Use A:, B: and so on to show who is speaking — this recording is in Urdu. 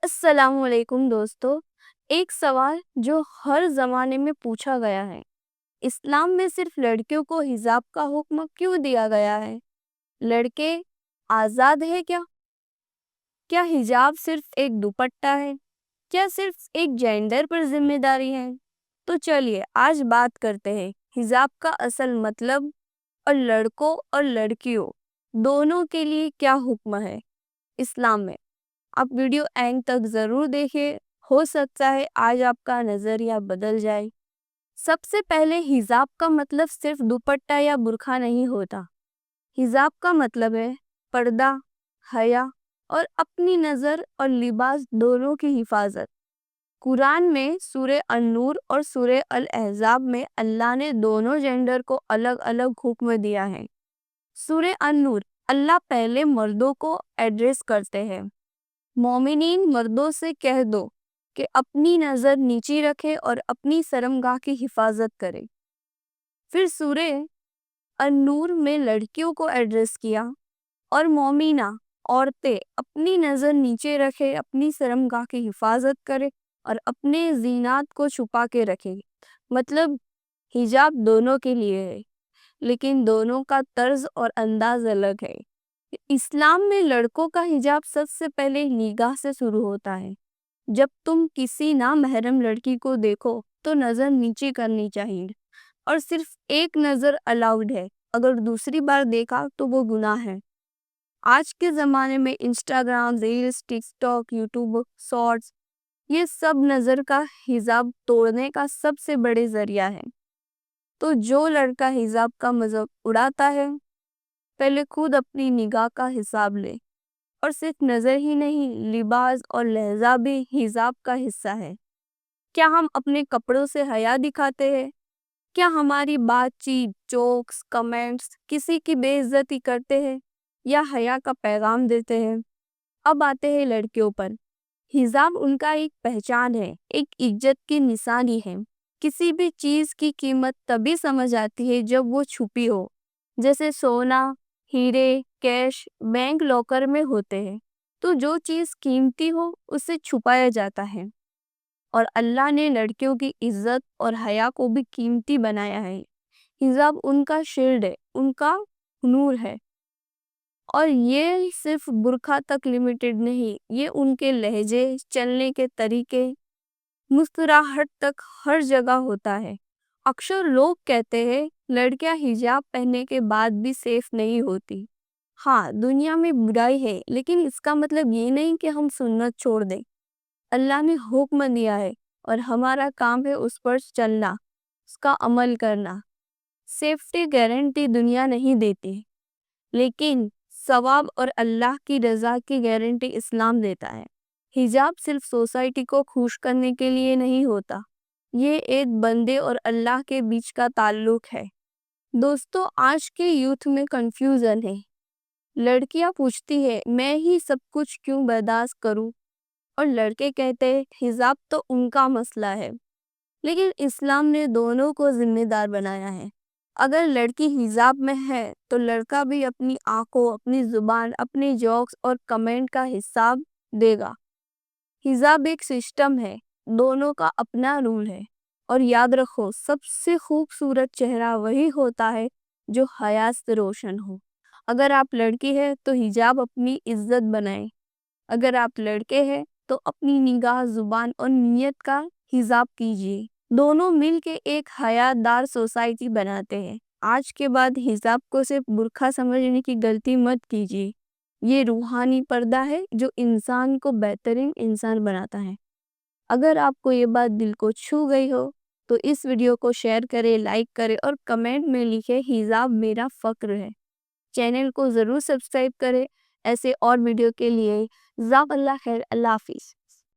A: السلام علیکم دوستو، ایک سوال جو ہر زمانے میں پوچھا گیا ہے، اسلام میں صرف لڑکیوں کو حجاب کا حکم کیوں دیا گیا ہے؟ لڑکے آزاد ہیں کیا؟ کیا حجاب صرف ایک دوپٹہ ہے؟ کیا صرف ایک جینڈر پر ذمہ داری ہے؟ تو چلیے آج بات کرتے ہیں حجاب کا اصل مطلب اور لڑکوں اور لڑکیوں دونوں کے لیے کیا حکم ہے اسلام میں۔ آپ ویڈیو اینڈ تک ضرور دیکھیں، ہو سکتا ہے آج آپ کا نظریہ بدل جائے۔ سب سے پہلے حجاب کا مطلب صرف دوپٹہ یا برقع نہیں ہوتا۔ حجاب کا مطلب ہے پردہ، حیا اور اپنی نظر اور لباس دونوں کی حفاظت۔ قرآن میں سورہ النور اور سورہ الاحزاب میں اللہ نے دونوں جینڈر کو الگ الگ حکم دیا ہے۔ سورہ النور اللہ پہلے مردوں کو ایڈریس کرتے ہیں، مومنین مردوں سے کہہ دو کہ اپنی نظر نیچی رکھے اور اپنی شرمگاہ کی حفاظت کرے۔ پھر سورہ النور میں لڑکیوں کو ایڈریس کیا اور مومنہ عورتیں اپنی نظر نیچے رکھے، اپنی شرمگاہ کی حفاظت کرے اور اپنے زینات کو چھپا کے رکھے۔ مطلب حجاب دونوں کے لیے ہے، لیکن دونوں کا طرز اور انداز الگ ہے۔ اسلام میں لڑکوں کا حجاب سب سے پہلے نگاہ سے شروع ہوتا ہے۔ جب تم کسی نامحرم لڑکی کو دیکھو تو نظر نیچی کرنی چاہیے اور صرف ایک نظر الاؤڈ ہے، اگر دوسری بار دیکھا تو وہ گناہ ہے۔ آج کے زمانے میں انسٹاگرام، ریلز، ٹک ٹاک، یوٹیوب، شارٹس، یہ سب نظر کا حجاب توڑنے کا سب سے بڑے ذریعہ ہے۔ تو جو لڑکا حجاب کا مذاق اڑاتا ہے، پہلے خود اپنی نگاہ کا حساب لے، اور صرف نظر ہی نہیں، لباس اور لہجہ بھی حجاب کا حصہ ہے۔ کیا ہم اپنے کپڑوں سے حیا دکھاتے ہیں؟ کیا ہماری بات چیت، جوکس، کمنٹس کسی کی بے عزتی کرتے ہیں یا حیا کا پیغام دیتے ہیں؟ اب آتے ہیں لڑکیوں پر۔ حجاب ان کا ایک پہچان ہے، ایک عزت کی نشانی ہے۔ کسی بھی چیز کی قیمت تبھی سمجھ آتی ہے جب وہ چھپی ہو، جیسے سونا، ہیرے، کیش بینک لاکر میں ہوتے ہیں، تو جو چیز قیمتی ہو اسے چھپایا جاتا ہے۔ اور اللہ نے لڑکیوں کی عزت اور حیا کو بھی قیمتی بنایا ہے۔ حجاب ان کا شیلڈ ہے، ان کا نور ہے، اور یہ صرف برقع تک لیمیٹڈ نہیں، یہ ان کے لہجے، چلنے کے طریقے، مسکراہٹ تک ہر جگہ ہوتا ہے۔ اکثر لوگ کہتے ہیں لڑکیاں حجاب پہننے کے بعد بھی سیف نہیں ہوتی۔ ہاں، دنیا میں برائی ہے، لیکن اس کا مطلب یہ نہیں کہ ہم سنت چھوڑ دیں۔ اللہ نے حکم دیا ہے اور ہمارا کام ہے اس پر چلنا، اس کا عمل کرنا۔ سیفٹی گارنٹی دنیا نہیں دیتی، لیکن ثواب اور اللہ کی رضا کی گارنٹی اسلام دیتا ہے۔ حجاب صرف سوسائٹی کو خوش کرنے کے لیے نہیں ہوتا، یہ ایک بندے اور اللہ کے بیچ کا تعلق ہے۔ دوستو، آج کے یوتھ میں کنفیوژن ہے۔ لڑکیاں پوچھتی ہے میں ہی سب کچھ کیوں برداشت کروں، اور لڑکے کہتے ہیں حجاب تو ان کا مسئلہ ہے۔ لیکن اسلام نے دونوں کو ذمہ دار بنایا ہے۔ اگر لڑکی حجاب میں ہے تو لڑکا بھی اپنی آنکھوں، اپنی زبان، اپنی جوکس اور کمنٹ کا حساب دے گا۔ حجاب ایک سسٹم ہے، دونوں کا اپنا رول ہے، اور یاد رکھو سب سے خوبصورت چہرہ وہی ہوتا ہے جو حیا سے روشن ہو۔ اگر آپ لڑکی ہے تو حجاب اپنی عزت بنائیں، اگر آپ لڑکے ہیں تو اپنی نگاہ، زبان اور نیت کا حجاب کیجیے۔ دونوں مل کے ایک حیا دار سوسائٹی بناتے ہیں۔ آج کے بعد حجاب کو صرف برقع سمجھنے کی غلطی مت کیجیے، یہ روحانی پردہ ہے جو انسان کو بہترین انسان بناتا ہے۔ اگر آپ کو یہ بات دل کو چھو گئی ہو تو اس ویڈیو کو شیئر کریں، لائک کریں اور کمنٹ میں لکھیں حجاب میرا فخر ہے۔ چینل کو ضرور سبسکرائب کریں ایسے اور ویڈیو کے لیے۔ جزاک اللہ خیر، اللہ حافظ۔